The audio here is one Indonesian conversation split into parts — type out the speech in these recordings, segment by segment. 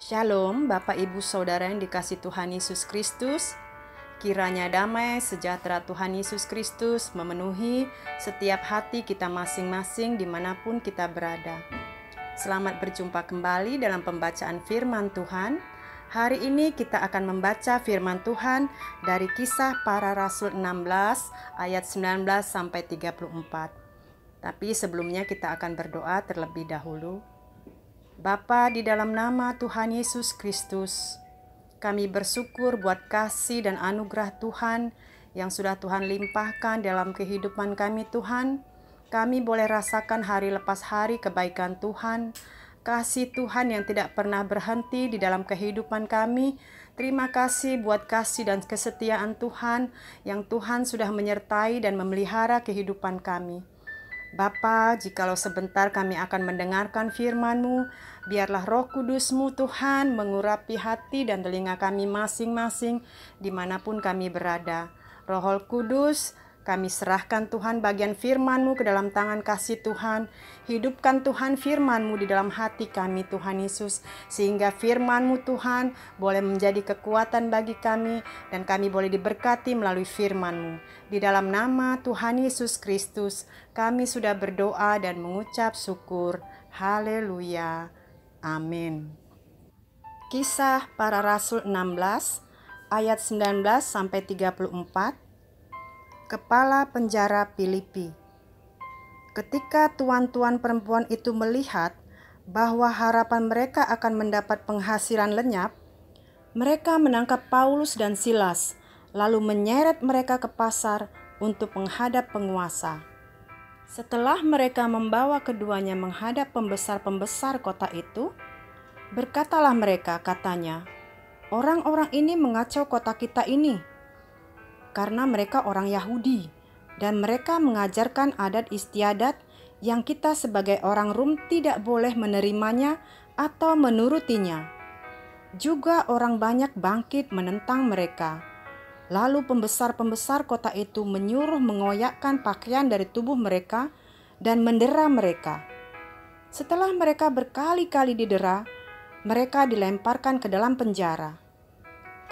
Shalom, Bapak Ibu Saudara yang dikasihi Tuhan Yesus Kristus. Kiranya damai sejahtera Tuhan Yesus Kristus memenuhi setiap hati kita masing-masing dimanapun kita berada. Selamat berjumpa kembali dalam pembacaan firman Tuhan. Hari ini kita akan membaca firman Tuhan dari Kisah Para Rasul 16 ayat 19 sampai 34. Tapi sebelumnya kita akan berdoa terlebih dahulu. Bapa, di dalam nama Tuhan Yesus Kristus, kami bersyukur buat kasih dan anugerah Tuhan yang sudah Tuhan limpahkan dalam kehidupan kami Tuhan. Kami boleh rasakan hari lepas hari kebaikan Tuhan, kasih Tuhan yang tidak pernah berhenti di dalam kehidupan kami. Terima kasih buat kasih dan kesetiaan Tuhan yang Tuhan sudah menyertai dan memelihara kehidupan kami. Bapa, jikalau sebentar kami akan mendengarkan firman-Mu, biarlah Roh Kudus-Mu Tuhan mengurapi hati dan telinga kami masing-masing dimanapun kami berada. Roh Kudus, kami serahkan Tuhan bagian firman-Mu ke dalam tangan kasih Tuhan. Hidupkan Tuhan firman-Mu di dalam hati kami Tuhan Yesus, sehingga firman-Mu Tuhan boleh menjadi kekuatan bagi kami dan kami boleh diberkati melalui firman-Mu. Di dalam nama Tuhan Yesus Kristus, kami sudah berdoa dan mengucap syukur. Haleluya. Amin. Kisah Para Rasul 16 ayat 19 sampai 34. Kepala penjara Filipi. Ketika tuan-tuan perempuan itu melihat bahwa harapan mereka akan mendapat penghasilan lenyap, mereka menangkap Paulus dan Silas, lalu menyeret mereka ke pasar untuk menghadap penguasa. Setelah mereka membawa keduanya menghadap pembesar-pembesar kota itu, berkatalah mereka, katanya, "Orang-orang ini mengacau kota kita ini, karena mereka orang Yahudi, dan mereka mengajarkan adat istiadat yang kita sebagai orang Rum tidak boleh menerimanya atau menurutinya." Juga orang banyak bangkit menentang mereka. Lalu pembesar-pembesar kota itu menyuruh mengoyakkan pakaian dari tubuh mereka dan mendera mereka. Setelah mereka berkali-kali didera, mereka dilemparkan ke dalam penjara.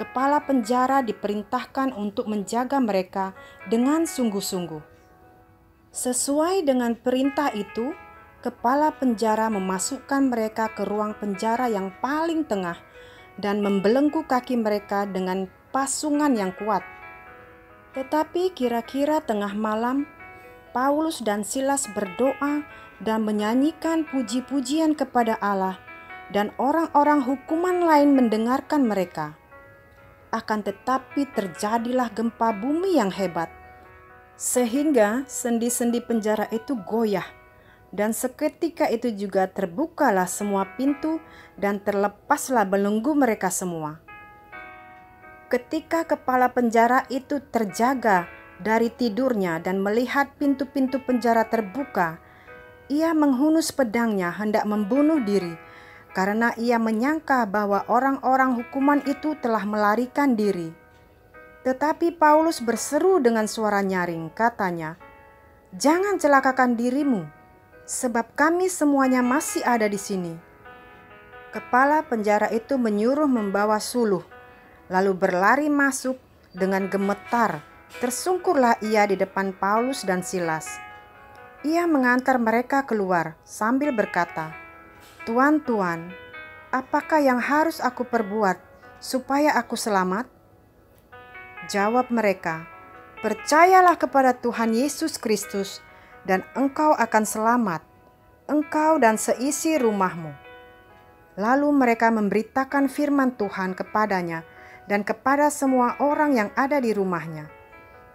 Kepala penjara diperintahkan untuk menjaga mereka dengan sungguh-sungguh. Sesuai dengan perintah itu, kepala penjara memasukkan mereka ke ruang penjara yang paling tengah dan membelenggu kaki mereka dengan pasungan yang kuat. Tetapi kira-kira tengah malam, Paulus dan Silas berdoa dan menyanyikan puji-pujian kepada Allah, dan orang-orang hukuman lain mendengarkan mereka. Akan tetapi terjadilah gempa bumi yang hebat, sehingga sendi-sendi penjara itu goyah, dan seketika itu juga terbukalah semua pintu dan terlepaslah belenggu mereka semua. Ketika kepala penjara itu terjaga dari tidurnya dan melihat pintu-pintu penjara terbuka, ia menghunus pedangnya hendak membunuh diri, karena ia menyangka bahwa orang-orang hukuman itu telah melarikan diri. Tetapi Paulus berseru dengan suara nyaring, katanya, "Jangan celakakan dirimu, sebab kami semuanya masih ada di sini." Kepala penjara itu menyuruh membawa suluh, lalu berlari masuk dengan gemetar. Tersungkurlah ia di depan Paulus dan Silas. Ia mengantar mereka keluar sambil berkata, "Tuan-tuan, apakah yang harus aku perbuat supaya aku selamat?" Jawab mereka, "Percayalah kepada Tuhan Yesus Kristus dan engkau akan selamat, engkau dan seisi rumahmu." Lalu mereka memberitakan firman Tuhan kepadanya dan kepada semua orang yang ada di rumahnya.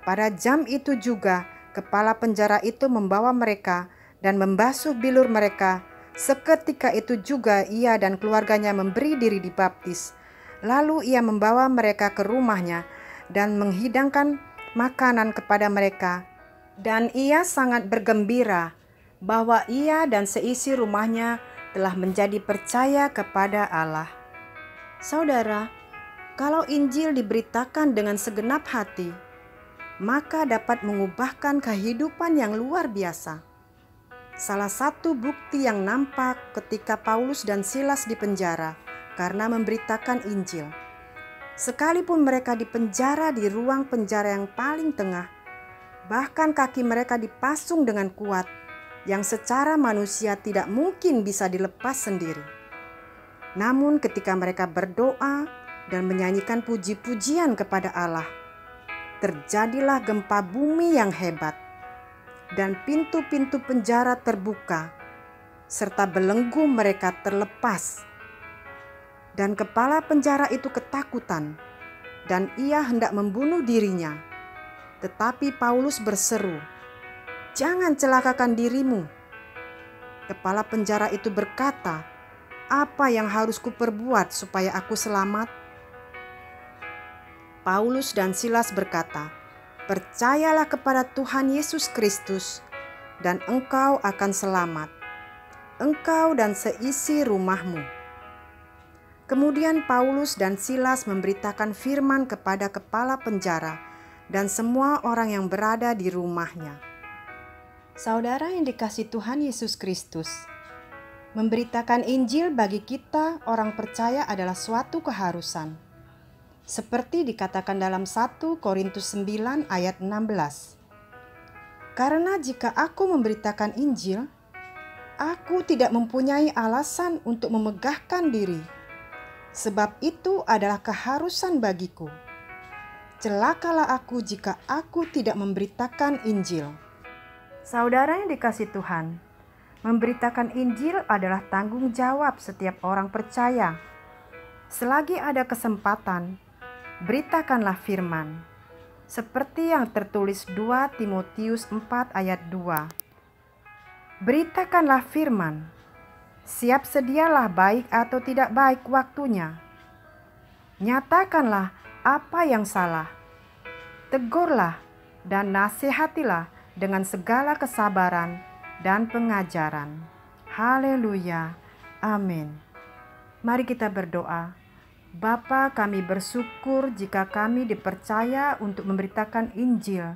Pada jam itu juga kepala penjara itu membawa mereka dan membasuh bilur mereka. Seketika itu juga ia dan keluarganya memberi diri dibaptis. Lalu ia membawa mereka ke rumahnya dan menghidangkan makanan kepada mereka. Dan ia sangat bergembira bahwa ia dan seisi rumahnya telah menjadi percaya kepada Allah. Saudara, kalau Injil diberitakan dengan segenap hati, maka dapat mengubahkan kehidupan yang luar biasa. Salah satu bukti yang nampak ketika Paulus dan Silas dipenjara karena memberitakan Injil. Sekalipun mereka dipenjara di ruang penjara yang paling tengah, bahkan kaki mereka dipasung dengan kuat, yang secara manusia tidak mungkin bisa dilepas sendiri. Namun ketika mereka berdoa dan menyanyikan puji-pujian kepada Allah, terjadilah gempa bumi yang hebat, dan pintu-pintu penjara terbuka, serta belenggu mereka terlepas. Dan kepala penjara itu ketakutan, dan ia hendak membunuh dirinya. Tetapi Paulus berseru, "Jangan celakakan dirimu." Kepala penjara itu berkata, "Apa yang harus kuperbuat supaya aku selamat?" Paulus dan Silas berkata, "Percayalah kepada Tuhan Yesus Kristus, dan engkau akan selamat, engkau dan seisi rumahmu." Kemudian Paulus dan Silas memberitakan firman kepada kepala penjara dan semua orang yang berada di rumahnya. Saudara yang dikasihi Tuhan Yesus Kristus, memberitakan Injil bagi kita orang percaya adalah suatu keharusan. Seperti dikatakan dalam 1 Korintus 9 ayat 16. Karena jika aku memberitakan Injil, aku tidak mempunyai alasan untuk memegahkan diri. Sebab itu adalah keharusan bagiku. Celakalah aku jika aku tidak memberitakan Injil. Saudara yang dikasihi Tuhan, memberitakan Injil adalah tanggung jawab setiap orang percaya. Selagi ada kesempatan, beritakanlah firman. Seperti yang tertulis 2 Timotius 4 ayat 2. Beritakanlah firman. Siap sedialah baik atau tidak baik waktunya. Nyatakanlah apa yang salah. Tegurlah dan nasihatilah dengan segala kesabaran dan pengajaran. Haleluya. Amin. Mari kita berdoa. Bapa, kami bersyukur jika kami dipercaya untuk memberitakan Injil.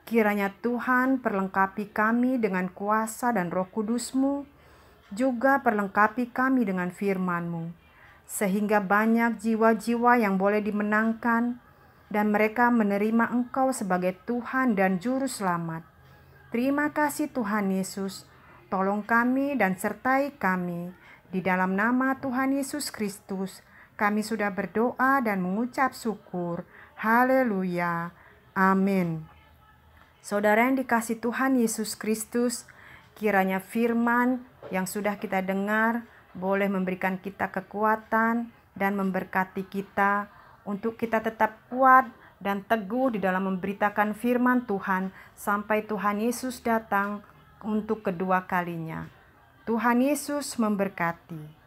Kiranya Tuhan perlengkapi kami dengan kuasa dan Roh Kudus-Mu, juga perlengkapi kami dengan firman-Mu, sehingga banyak jiwa-jiwa yang boleh dimenangkan dan mereka menerima Engkau sebagai Tuhan dan Juru Selamat. Terima kasih Tuhan Yesus, tolong kami dan sertai kami. Di dalam nama Tuhan Yesus Kristus, kami sudah berdoa dan mengucap syukur. Haleluya. Amin. Saudara yang dikasihi Tuhan Yesus Kristus, kiranya firman yang sudah kita dengar boleh memberikan kita kekuatan dan memberkati kita untuk kita tetap kuat dan teguh di dalam memberitakan firman Tuhan sampai Tuhan Yesus datang untuk kedua kalinya. Tuhan Yesus memberkati.